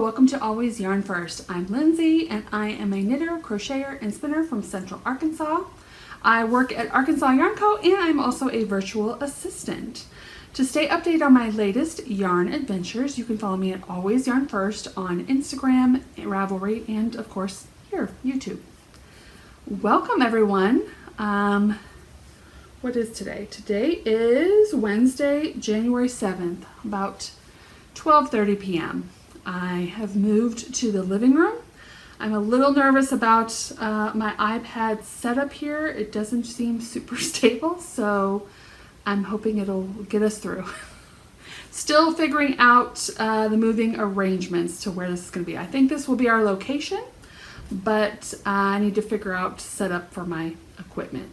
welcome to Always Yarn First. I'm Lindsey and I am a knitter, crocheter, and spinner from Central Arkansas. I work at Arkansas Yarn Co. and I'm also a virtual assistant. To stay updated on my latest yarn adventures, you can follow me at Always Yarn First on Instagram, Ravelry, and of course here, YouTube. Welcome everyone. What is today? Today is Wednesday, January 7th, about 12:30 p.m. I have moved to the living room. I'm a little nervous about my iPad setup here. It doesn't seem super stable, so I'm hoping it'll get us through. Still figuring out the moving arrangements to where this is going to be. I think this will be our location, but I need to figure out setup for my equipment.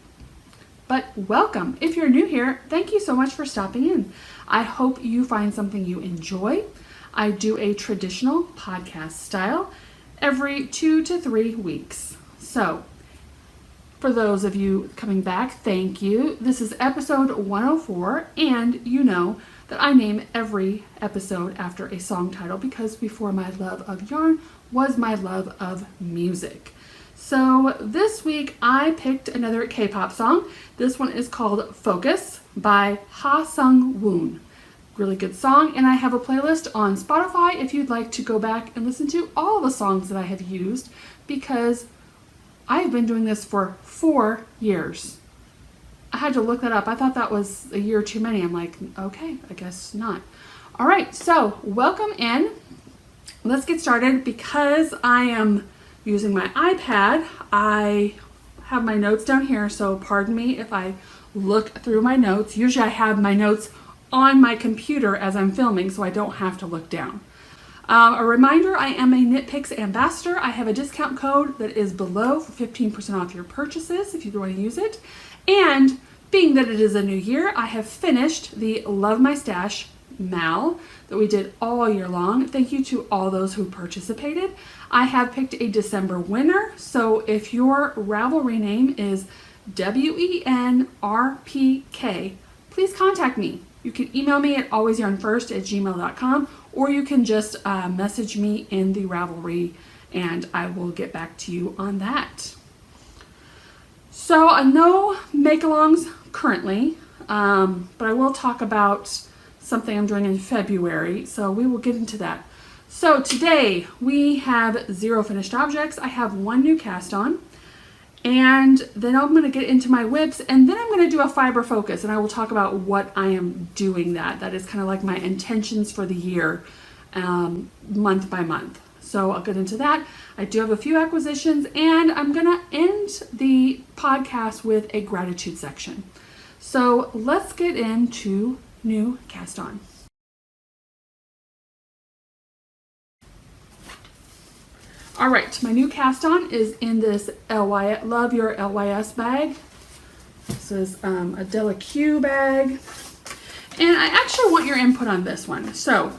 But welcome. If you're new here, thank you so much for stopping in. I hope you find something you enjoy. I do a traditional podcast style every 2 to 3 weeks. So for those of you coming back, thank you. This is episode 104, and you know that I name every episode after a song title because before my love of yarn was my love of music. So this week I picked another K-pop song. This one is called Focus by Ha Sung Woon. Really good song, and I have a playlist on Spotify if you'd like to go back and listen to all the songs that I have used because I've been doing this for 4 years. I had to look that up. I thought that was a year too many. I'm like, okay, I guess not. All right, so welcome in. Let's get started. Because I am using my iPad, I have my notes down here, so pardon me if I look through my notes. Usually I have my notes on my computer as I'm filming, so I don't have to look down. A reminder, I am a KnitPicks ambassador. I have a discount code that is below for 15% off your purchases if you want to use it. And being that it is a new year, I have finished the Love My Stash mal that we did all year long. Thank you to all those who participated. I have picked a December winner, so if your Ravelry name is wenrpk, please contact me. You can email me at alwaysyarnfirst@gmail.com, or you can just message me in the Ravelry and I will get back to you on that. So no make-alongs currently, but I will talk about something I'm doing in February, so we will get into that. So today we have 0 finished objects. I have 1 new cast on, and then I'm going to get into my whips, and then I'm going to do a fiber focus, and I will talk about what I am doing that is kind of like my intentions for the year, month by month. So I'll get into that. I do have a few acquisitions, and I'm going to end the podcast with a gratitude section. So let's get into new cast on. All right, my new cast on is in this Love Your LYS bag. This is a Della Q bag. And I actually want your input on this one. So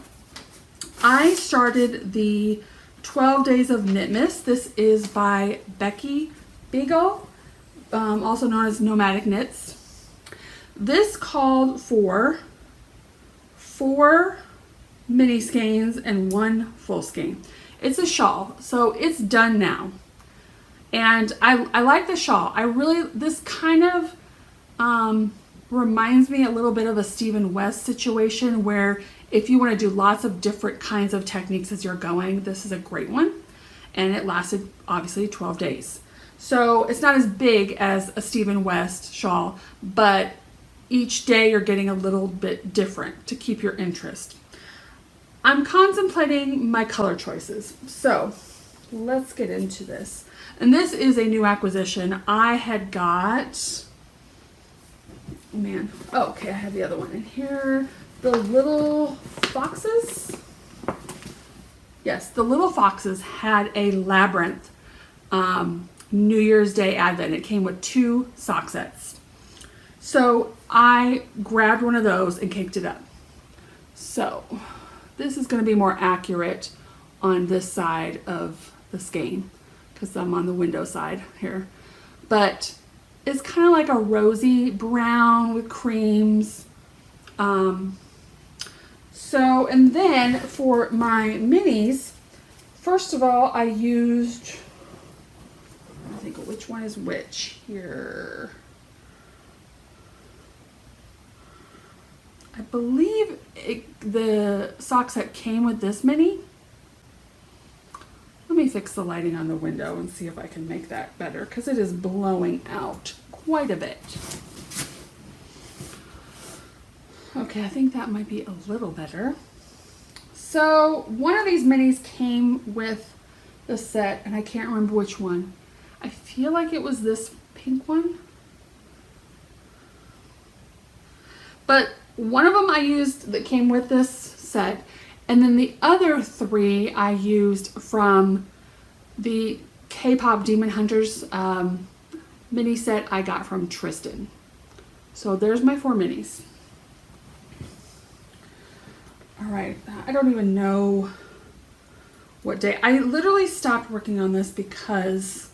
I started the 12 Days of Knitmas. This is by Becky Beagall, also known as Nomadic Knits. This called for 4 mini skeins and 1 full skein. It's a shawl, so it's done now. And I like the shawl. This kind of reminds me a little bit of a Stephen West situation where if you want to do lots of different kinds of techniques as you're going, this is a great one. And it lasted, obviously, 12 days. So it's not as big as a Stephen West shawl, but each day you're getting a little bit different to keep your interest. I'm contemplating my color choices, so let's get into this. And this is a new acquisition. I had got, okay, I have the other one in here. The Little Foxes. Yes, the Little Foxes had a Labyrinth New Year's Day Advent. It came with 2 sock sets. So I grabbed one of those and caked it up. So this is going to be more accurate on this side of the skein because I'm on the window side here. But it's kind of like a rosy brown with creams. And then for my minis, first of all, I used, I think which one is which here. I believe the sock set came with this mini. Let me fix the lighting on the window and see if I can make that better, because it is blowing out quite a bit. Okay, I think that might be a little better. So one of these minis came with the set, and I can't remember which one. I feel like it was this pink one. But one of them I used that came with this set, and then the other three I used from the K-Pop Demon Hunters mini set I got from Tristan. So there's my 4 minis. All right, I don't even know what day. I literally stopped working on this because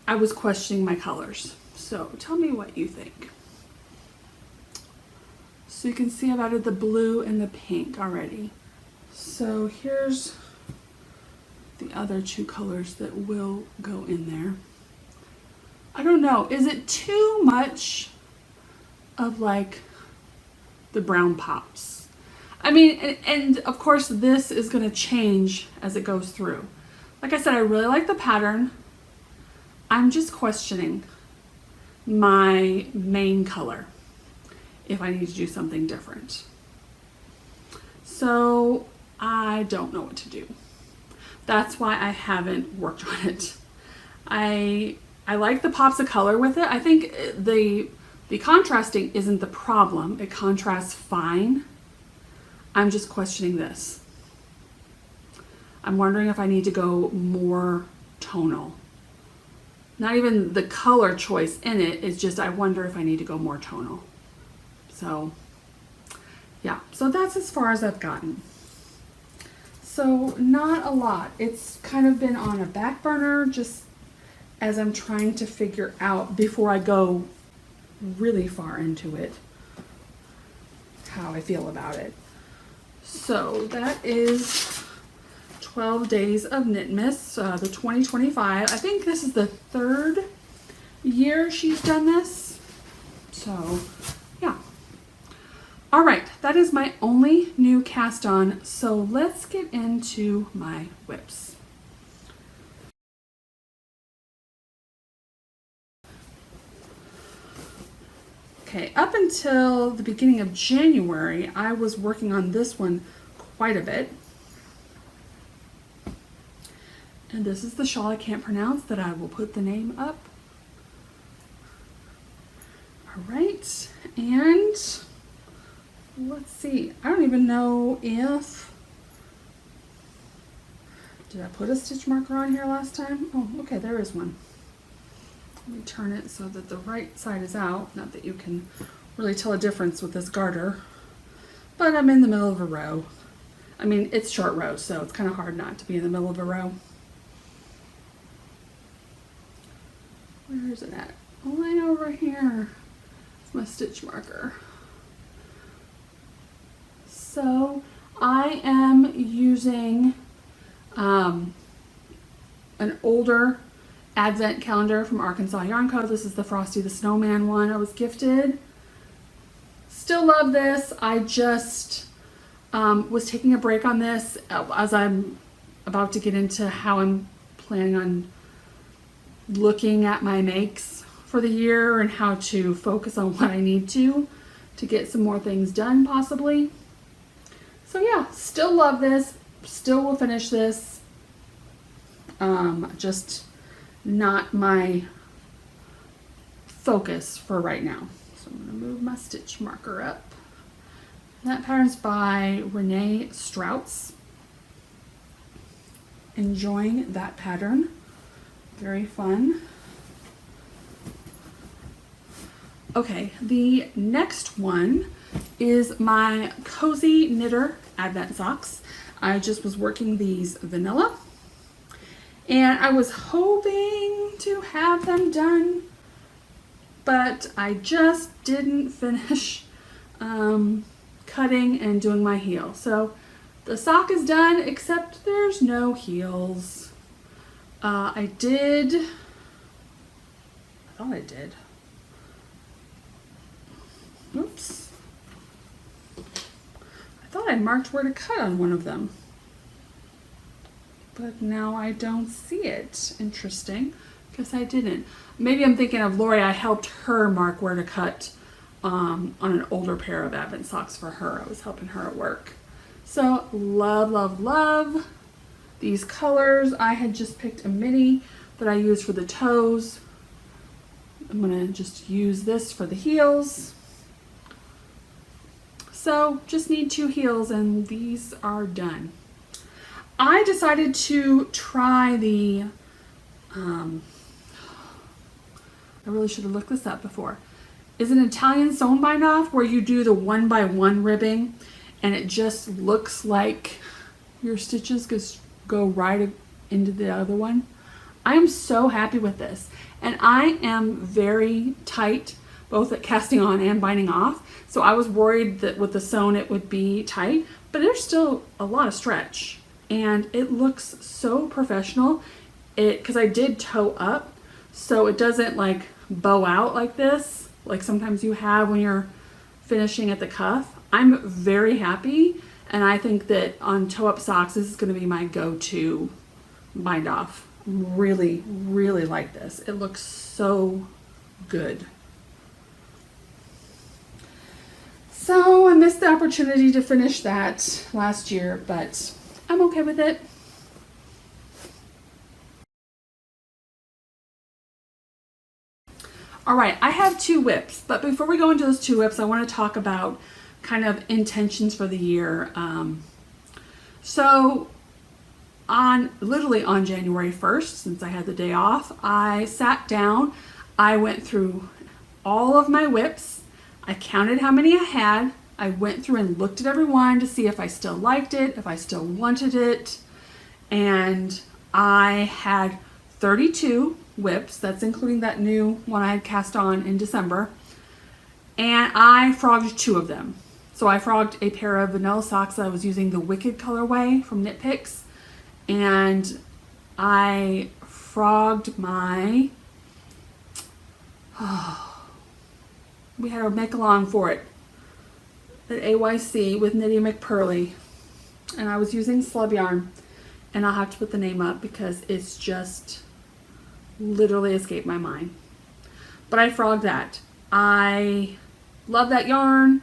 I was questioning my colors. So tell me what you think. So you can see I've added the blue and the pink already. So here's the other 2 colors that will go in there. I don't know, is it too much of like the brown pops? I mean, and of course this is going to change as it goes through. Like I said, I really like the pattern. I'm just questioning my main color, if I need to do something different. So I don't know what to do. That's why I haven't worked on it. I like the pops of color with it. I think the contrasting isn't the problem. It contrasts fine. I'm just questioning this. I'm wondering if I need to go more tonal. Not even the color choice in it, it's just I wonder if I need to go more tonal. So yeah, so that's as far as I've gotten. So not a lot. It's kind of been on a back burner just as I'm trying to figure out, before I go really far into it, how I feel about it. So that is 12 days of Knitmas, the 2025. I think this is the 3rd year she's done this. So yeah. All right, that is my only new cast on. So let's get into my whips. Okay, up until the beginning of January, I was working on this one quite a bit. And this is the shawl I can't pronounce that I will put the name up. All right, and let's see. I don't even know if, did I put a stitch marker on here last time? Oh, okay, there is one. Let me turn it so that the right side is out. Not that you can really tell a difference with this garter, but I'm in the middle of a row. I mean, it's short rows, so it's kind of hard not to be in the middle of a row. Where is it at? Way over here. It's my stitch marker. So I am using an older Advent calendar from Arkansas Yarn Co. This is the Frosty the Snowman one I was gifted. Still love this. I just was taking a break on this as I'm about to get into how I'm planning on looking at my makes for the year and how to focus on what I need to get some more things done possibly. So yeah, still love this. Still will finish this. Just not my focus for right now. So I'm going to move my stitch marker up. That pattern's by Renee Strouts. Enjoying that pattern. Very fun. Okay, the next one is my Cozy Knitter Advent Socks. I just was working these vanilla. And I was hoping to have them done, but I just didn't finish cutting and doing my heel. So The sock is done, except there's no heels. I thought I did. Oops. I thought I marked where to cut on one of them. But now I don't see it. Interesting. Guess I didn't. Maybe I'm thinking of Lori. I helped her mark where to cut on an older pair of Advent socks for her. I was helping her at work. So love, love, love these colors. I had just picked a mini that I used for the toes. I'm gonna just use this for the heels. So just need 2 heels and these are done. I decided to try the, I really should have looked this up before. Is an Italian sewn bind off where you do the 1x1 ribbing and it just looks like your stitches just go right into the other one. I am so happy with this. And I am very tight, both at casting on and binding off. So I was worried that with the sewn it would be tight, but there's still a lot of stretch. And it looks so professional. Because I did toe up, so it doesn't like bow out like this, like sometimes you have when you're finishing at the cuff. I'm very happy, and I think that on toe up socks, this is going to be my go-to bind off. Really, really like this. It looks so good. So I missed the opportunity to finish that last year, but I'm okay with it. All right, I have 2 whips, but before we go into those 2 whips, I want to talk about kind of intentions for the year. So literally on January 1st, since I had the day off, I sat down, I went through all of my whips, I counted how many I had, I went through and looked at every one to see if I still liked it, if I still wanted it, and I had 32 whips. That's including that new one I had cast on in December. And I frogged 2 of them. So I frogged a pair of vanilla socks that I was using the Wicked colorway from Knit Picks. And I frogged my, we had a make along for it at AYC with Knitty McPurley. And I was using slub yarn. And I'll have to put the name up because it's just literally escaped my mind. But I frogged that. I love that yarn.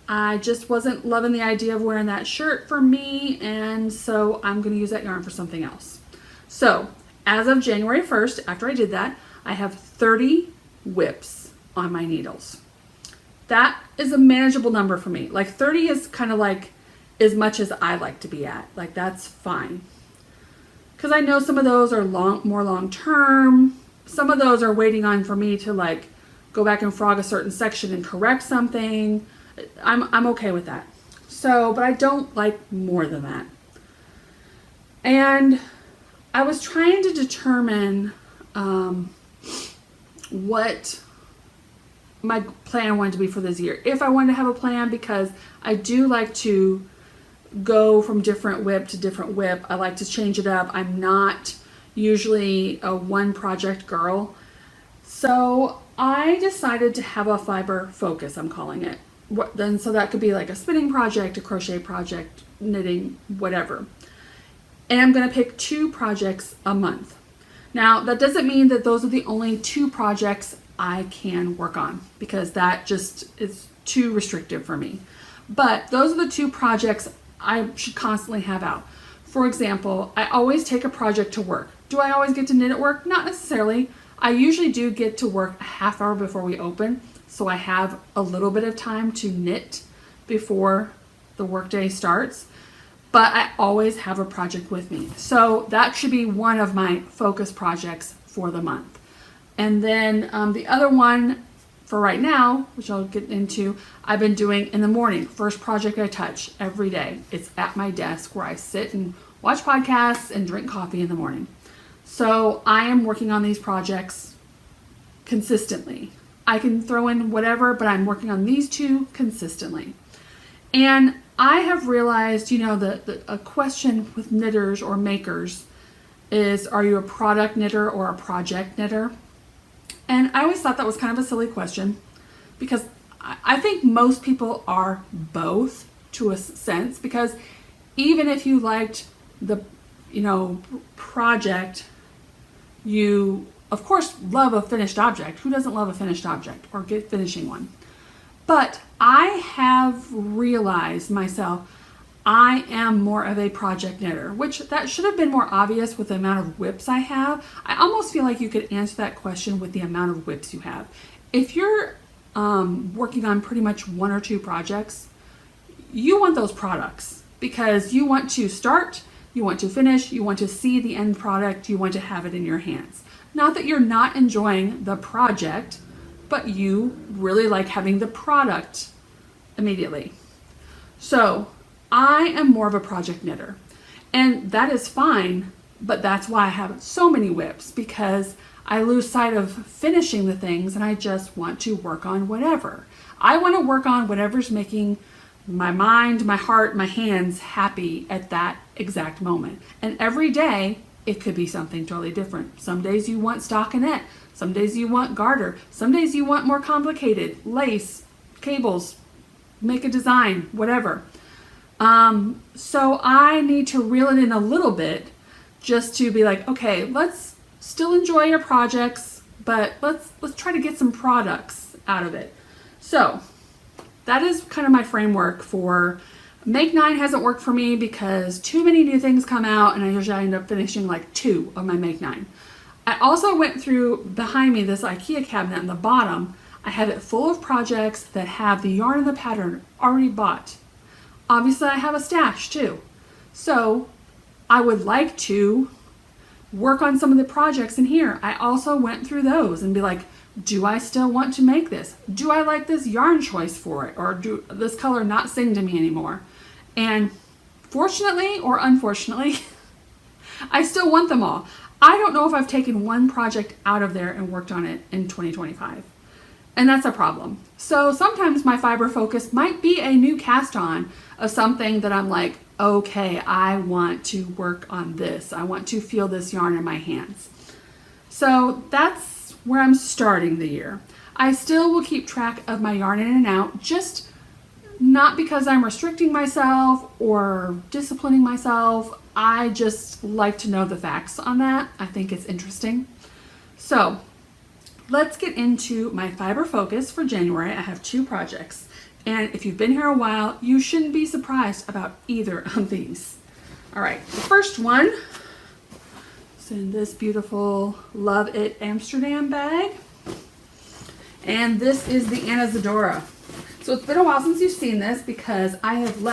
I just wasn't loving the idea of wearing that shirt for me, and so I'm going to use that yarn for something else. So as of January 1st, after I did that, I have 30 whips on my needles. That is a manageable number for me. Like 30 is kind of like as much as I like to be at. Like that's fine. Because I know some of those are more long term. Some of those are waiting on for me to like go back and frog a certain section and correct something. I'm okay with that. So, but I don't like more than that. And I was trying to determine what my plan wanted to be for this year. If I wanted to have a plan, because I do like to go from different whip to different whip. I like to change it up. I'm not usually a one project girl. So I decided to have a fiber focus, I'm calling it. So that could be like a spinning project, a crochet project, knitting, whatever. And I'm going to pick 2 projects a month. Now, that doesn't mean that those are the only 2 projects I can work on, because that just is too restrictive for me. But those are the 2 projects I should constantly have out. For example, I always take a project to work. Do I always get to knit at work? Not necessarily. I usually do get to work a half hour before we open, so I have a little bit of time to knit before the workday starts. But I always have a project with me. So that should be one of my focus projects for the month. And then the other one for right now, which I'll get into, I've been doing in the morning. First project I touch every day. It's at my desk where I sit and watch podcasts and drink coffee in the morning. So I am working on these projects consistently. I can throw in whatever, but I'm working on these 2 consistently. And I have realized, a question with knitters or makers is, are you a product knitter or a project knitter? And I always thought that was kind of a silly question, because I think most people are both to a sense, because even if you liked the, project, you of course love a finished object. Who doesn't love a finished object or get finishing one? But I have realized myself, I am more of a project knitter, which that should have been more obvious with the amount of whips I have. I almost feel like you could answer that question with the amount of whips you have. If you're working on pretty much one or two projects, you want those products because you want to start, you want to finish, you want to see the end product, you want to have it in your hands. Not that you're not enjoying the project, but you really like having the product immediately. So I am more of a project knitter, and that is fine, but that's why I have so many whips, because I lose sight of finishing the things and I just want to work on whatever. I want to work on whatever's making my mind, my heart, my hands happy at that exact moment. And every day it could be something totally different. Some days you want stockinette, some days you want garter, some days you want more complicated lace, cables, make a design, whatever. So I need to reel it in a little bit just to be like, okay, let's still enjoy your projects, but let's try to get some products out of it. So that is kind of my framework for Make 9. Hasn't worked for me because too many new things come out, and I usually end up finishing like 2 of my Make 9. I also went through behind me this IKEA cabinet in the bottom. I have it full of projects that have the yarn and the pattern already bought. Obviously I have a stash too. So I would like to work on some of the projects in here. I also went through those and be like, do I still want to make this? Do I like this yarn choice for it? Or do this color not sing to me anymore? And fortunately or unfortunately, I still want them all. I don't know if I've taken one project out of there and worked on it in 2025. And that's a problem. So sometimes my fiber focus might be a new cast on of something that I'm like, okay, I want to work on this. I want to feel this yarn in my hands. So that's where I'm starting the year. I still will keep track of my yarn in and out, just not because I'm restricting myself or disciplining myself. I just like to know the facts on that. I think it's interesting. So let's get into my fiber focus for January. I have 2 projects. And if you've been here a while, you shouldn't be surprised about either of these. All right, the first one is in this beautiful Love It Amsterdam bag. And this is the Anesidora. So it's been a while since you've seen this because I have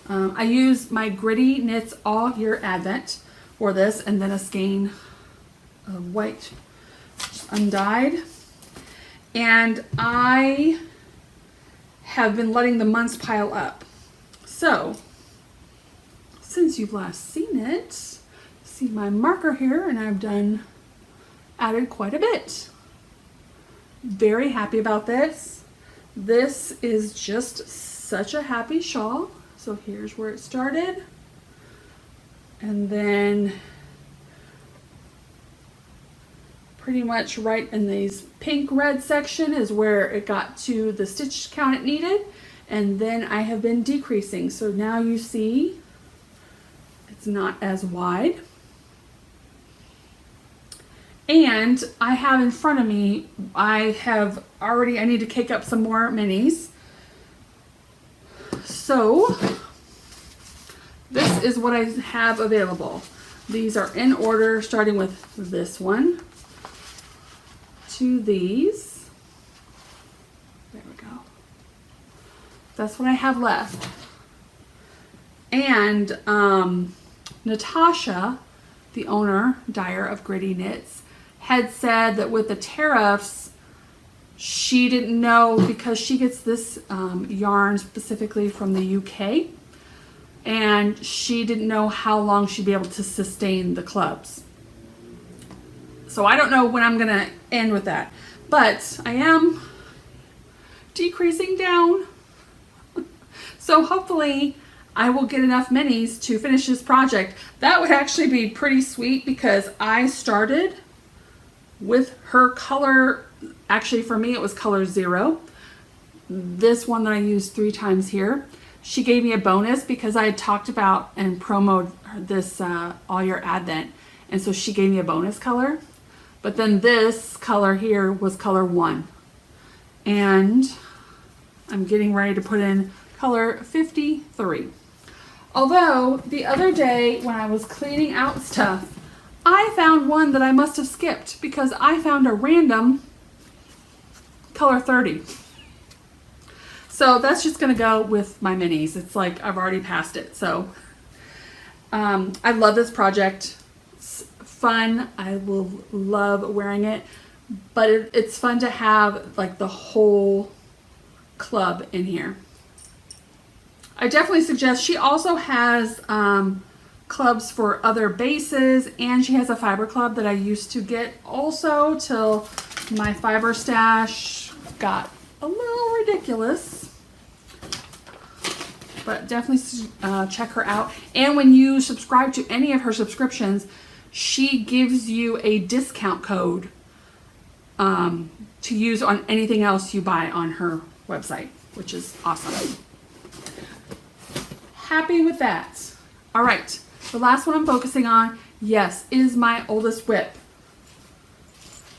I use my Gritty Knits All Year Advent for this, and then a skein of white undyed. And I have been letting the months pile up. So since you've last seen it, see my marker here, and I've added quite a bit. Very happy about this. This is just such a happy shawl. So here's where it started. And then pretty much right in these pink red section is where it got to the stitch count it needed. And then I have been decreasing. So now you see it's not as wide. And I have in front of me, I need to cake up some more minis. So this is what I have available. These are in order, starting with this one to these. There we go. That's what I have left. And Natasha, the owner, dyer of Gritty Knits, had said that with the tariffs, she didn't know, because she gets this yarn specifically from the UK, and she didn't know how long she'd be able to sustain the clubs. So I don't know when I'm gonna end with that, but I am decreasing down. So hopefully I will get enough minis to finish this project. That would actually be pretty sweet because I started with her color. Actually, for me, it was color 0. This one that I used 3 times here. She gave me a bonus because I had talked about and promoted this All Year Advent. And so she gave me a bonus color. But then this color here was color 1. And I'm getting ready to put in color 53. Although the other day when I was cleaning out stuff, I found one that I must have skipped because I found a random color 30. So that's just gonna go with my minis. It's like I've already passed it. So I love this project. It's fun. I will love wearing it, but it's fun to have like the whole club in here. I definitely suggest. She also has clubs for other bases, and she has a fiber club that I used to get also till my fiber stash got a little ridiculous. But definitely check her out. And when you subscribe to any of her subscriptions, she gives you a discount code to use on anything else you buy on her website, which is awesome. Happy with that. All right, the last one I'm focusing on, yes, is my oldest whip.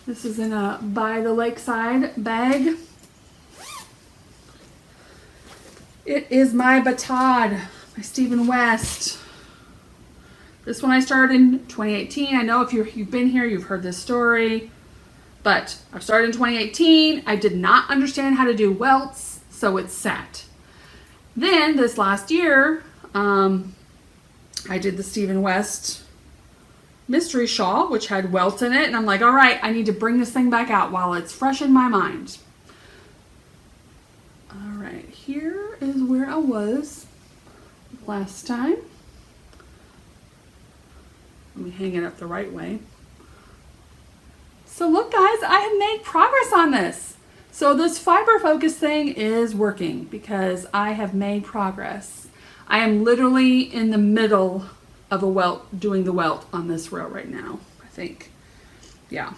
This is in a By the Lakeside bag. It is my Batad, my Stephen West. This one I started in 2018. I know if you've been here, you've heard this story. But I started in 2018. I did not understand how to do welts, so it sat. Then this last year, I did the Stephen West mystery shawl, which had welts in it. And I'm like, all right, I need to bring this thing back out while it's fresh in my mind. All right, here is where I was last time. Let me hang it up the right way. So look guys, I have made progress on this. So this fiber focus thing is working because I have made progress. I am literally in the middle of a welt, doing the welt on this row right now, I think. Yeah,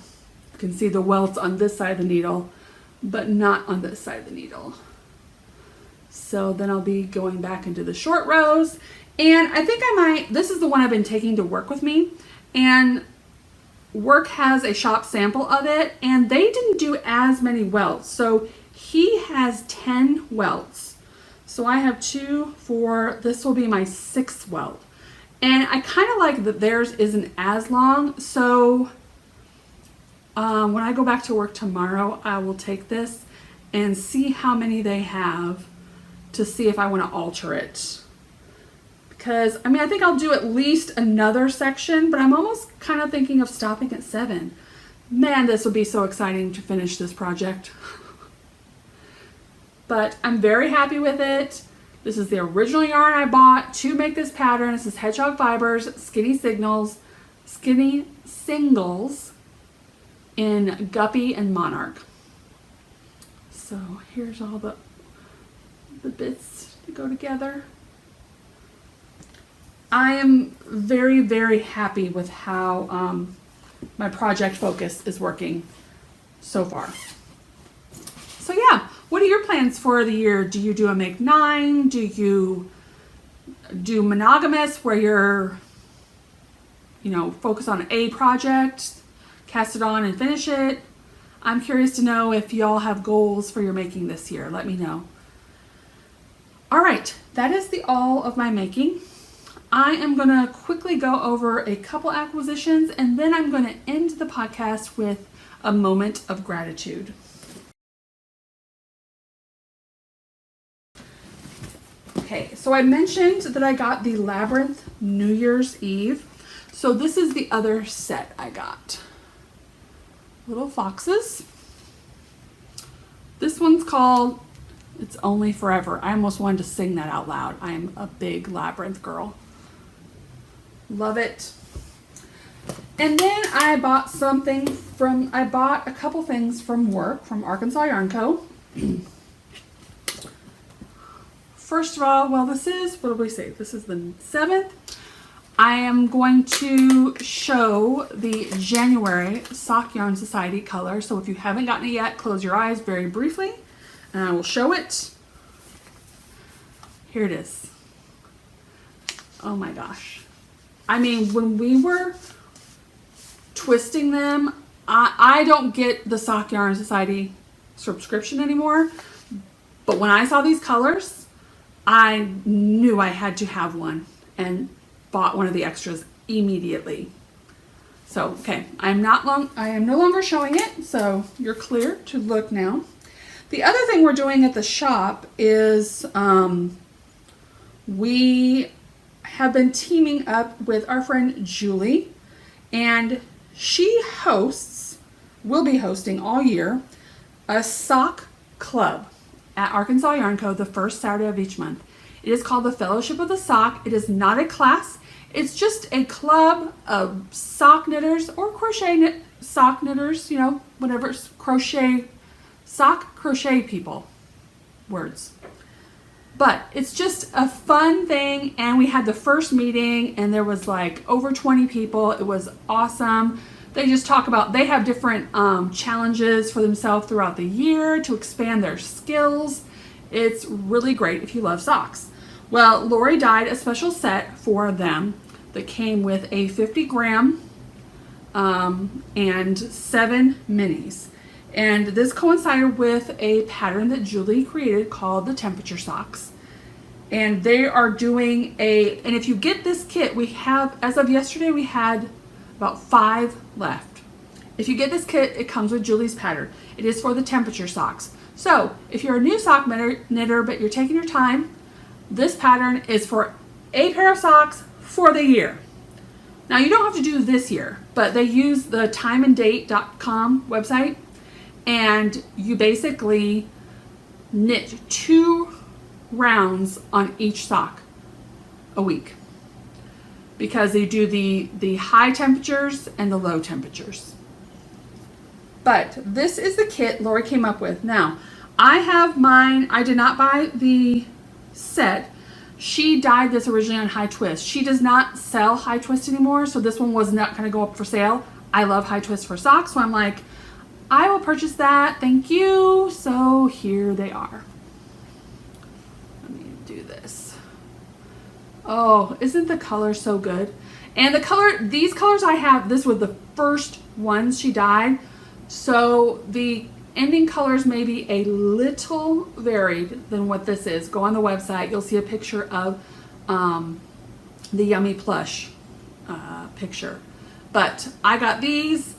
you can see the welts on this side of the needle, but not on this side of the needle. So then I'll be going back into the short rows. And I think I might, this is the one I've been taking to work with me. And work has a shop sample of it, and they didn't do as many welts. So he has 10 welts. So I have 2, 4, this will be my 6th welt. And I kind of like that theirs isn't as long. So when I go back to work tomorrow, I will take this and see how many they have to see if I want to alter it. Because, I mean, I think I'll do at least another section, but I'm almost kind of thinking of stopping at 7. Man, this will be so exciting to finish this project. But I'm very happy with it. This is the original yarn I bought to make this pattern. This is Hedgehog Fibers, Skinny Singles in Guppy and Monarch. So here's all the bits to go together. I am very, very happy with how my project focus is working so far. So yeah, what are your plans for the year? Do you do a make 9? Do you do monogamous where you're, you know, focus on a project, cast it on and finish it? I'm curious to know if y'all have goals for your making this year. Let me know. All right, that is all of my making. I am going to quickly go over a couple acquisitions, and then I'm going to end the podcast with a moment of gratitude. Okay, so I mentioned that I got the Labyrinth New Year's Eve. So this is the other set I got. Little foxes. This one's called It's Only Forever. I almost wanted to sing that out loud. I'm a big Labyrinth girl. Love it. And then I bought a couple things from work, from Arkansas Yarn Co. first of all, well, this is, what did we say? This is the 7th. I am going to show the January Sock Yarn Society color. So if you haven't gotten it yet, close your eyes very briefly and I will show it. Here it is. Oh my gosh. I mean, when we were twisting them, I don't get the Sock Yarn Society subscription anymore. But when I saw these colors, I knew I had to have one and bought one of the extras immediately. So, okay, I am no longer showing it, so you're clear to look now. The other thing we're doing at the shop is we have been teaming up with our friend Julie, and she will be hosting all year, a sock club at Arkansas Yarn Co. the first Saturday of each month. It is called the Fellowship of the Sock. It is not a class. It's just a club of sock knitters or sock knitters, you know, whatever, sock crochet people, words. But it's just a fun thing, and we had the first meeting and there was like over 20 people. It was awesome. They just talk about, they have different challenges for themselves throughout the year to expand their skills. It's really great if you love socks. Well, Lori dyed a special set for them that came with a 50-gram and 7 minis. And this coincided with a pattern that Julie created called the temperature socks. And they are doing and if you get this kit, we have, as of yesterday, we had about 5 left. If you get this kit, it comes with Julie's pattern. It is for the temperature socks. So if you're a new sock knitter, but you're taking your time, this pattern is for a pair of socks for the year. Now you don't have to do this year, but they use the timeanddate.com website, and you basically knit 2 rounds on each sock a week, because they do the high temperatures and the low temperatures. But this is the kit Lori came up with. Now, I have mine. I did not buy the set. She dyed this originally on High Twist. She does not sell High Twist anymore, so this one was not going to go up for sale. I love High Twist for socks, so I'm like, I will purchase that. Thank you. So here they are. Let me do this. Oh, isn't the color so good? And these colors I have, this was the first ones she dyed. So the ending colors may be a little varied than what this is. Go on the website. You'll see a picture of the Yummy Plush picture. But I got these.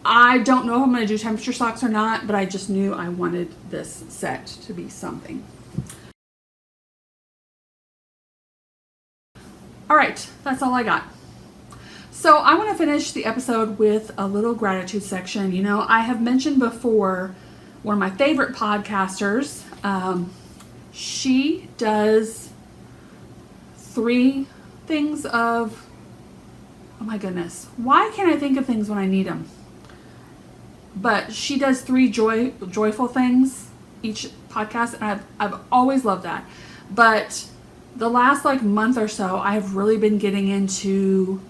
I don't know if I'm going to do temperature socks or not, but I just knew I wanted this set to be something. All right, that's all I got. So I want to finish the episode with a little gratitude section. You know, I have mentioned before one of my favorite podcasters. She does 3 things of, oh my goodness, why can't I think of things when I need them? But she does 3 joyful things each podcast, and I've always loved that. But the last month or so, I have really been getting into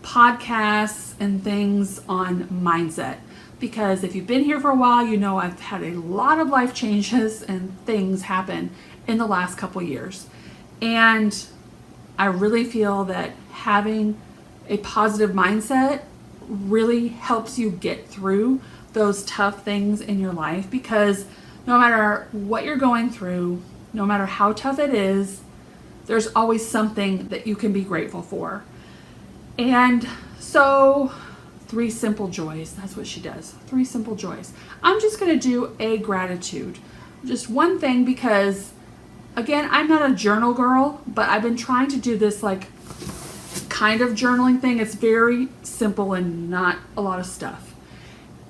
podcasts and things on mindset, because if you've been here for a while, you know I've had a lot of life changes and things happen in the last couple years, and I really feel that having a positive mindset really helps you get through those tough things in your life, because no matter what you're going through, no matter how tough it is, there's always something that you can be grateful for. And so 3 simple joys, that's what she does. 3 simple joys. I'm just going to do a gratitude. Just one thing, because again, I'm not a journal girl, but I've been trying to do this kind of journaling thing. It's very simple and not a lot of stuff.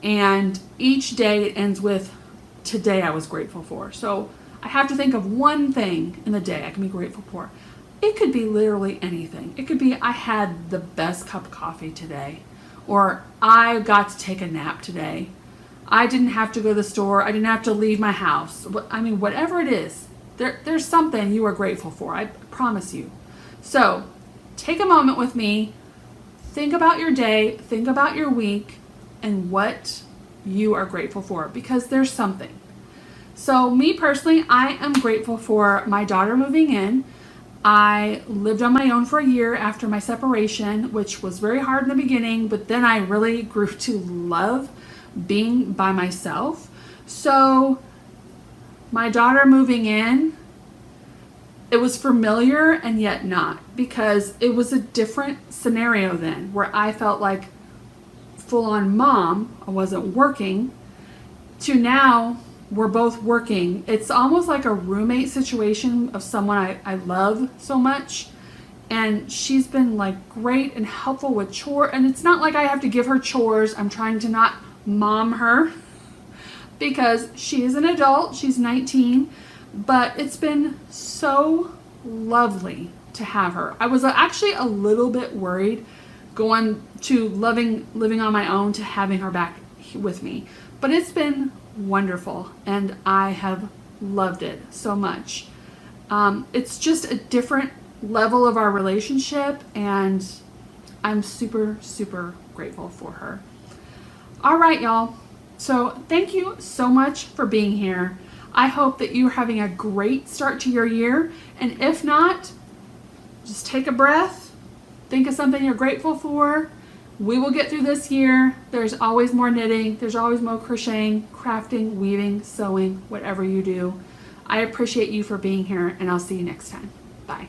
And each day it ends with, today I was grateful for. So I have to think of one thing in the day I can be grateful for. It could be literally anything. It could be, I had the best cup of coffee today, or I got to take a nap today. I didn't have to go to the store. I didn't have to leave my house. I mean, whatever it is, There's something you are grateful for, I promise you. So take a moment with me, think about your day, think about your week, and what you are grateful for, because there's something. So me personally, I am grateful for my daughter moving in. I lived on my own for a year after my separation, which was very hard in the beginning, but then I really grew to love being by myself. So my daughter moving in, it was familiar and yet not, because it was a different scenario then, where I felt like full-on mom. I wasn't working, to now we're both working. It's almost like a roommate situation of someone I love so much. And she's been like great and helpful with chores. And it's not like I have to give her chores. I'm trying to not mom her because she is an adult. She's 19. But it's been so lovely to have her. I was actually a little bit worried going to living on my own to having her back with me. But it's been wonderful, and I have loved it so much. It's just a different level of our relationship, and I'm super, super grateful for her. All right, y'all. So thank you so much for being here. I hope that you're having a great start to your year, and if not, just take a breath, think of something you're grateful for. We will get through this year. There's always more knitting. There's always more crocheting, crafting, weaving, sewing, whatever you do. I appreciate you for being here, and I'll see you next time. Bye.